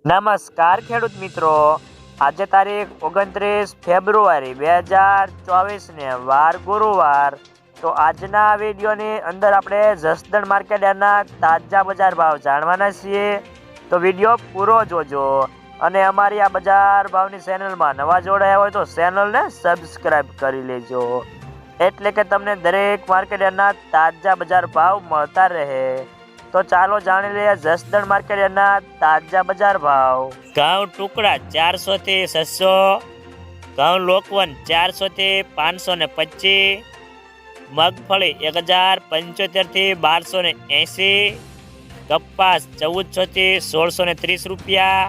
નમસ્કાર ખેડૂત મિત્રો, આજે તારીખ 29 ફેબ્રુઆરી 2024 ને વાર ગુરુવાર। તો આજના વિડીયોની અંદર આપણે જસદણ માર્કેટ યાર્ડના તાજા બજાર ભાવ જાણવાના છીએ। તો વિડીયો પૂરો જોજો અને અમારી આ બજાર ભાવની ચેનલમાં નવા જોડાયા હોય તો ચેનલને સબસ્ક્રાઇબ કરી લેજો, એટલે કે તમને દરેક માર્કેટ યાર્ડના તાજા બજાર ભાવ મળતા રહે। તો ચાલો જાણી લઈએ જસદણ માર્કેટ યાર્ડના તાજા બજાર ભાવ। ઘઉં ટુકડા 400 થી 600, ઘઉં લોકવન 400 થી 525, મગફળી 1075 થી 1280, કપાસ 1400 થી 1630 રૂપિયા,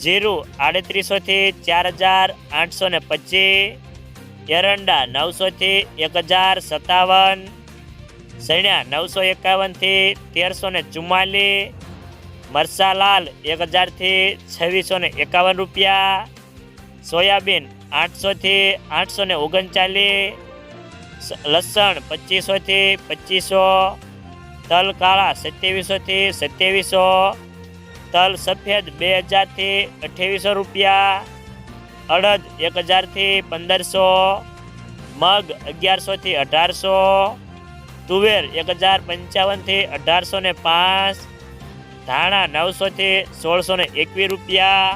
જીરું 3800 થી 4825, એરંડા 900 થી 1057, સણ્યા 951 થી 1344, મરચા લાલ 1000 થી 2651 રૂપિયા, સોયાબીન 800 થી 839, લસણ 2500 થી 2500, તલ કાળા 2700 થી 2700, તલ સફેદ 2000 થી 2800 રૂપિયા, અડદ 1000 થી 1500, મગ 1100 થી 1800, તુવેર 1055 થી 1805, ધાણા 900 થી 1621 રૂપિયા,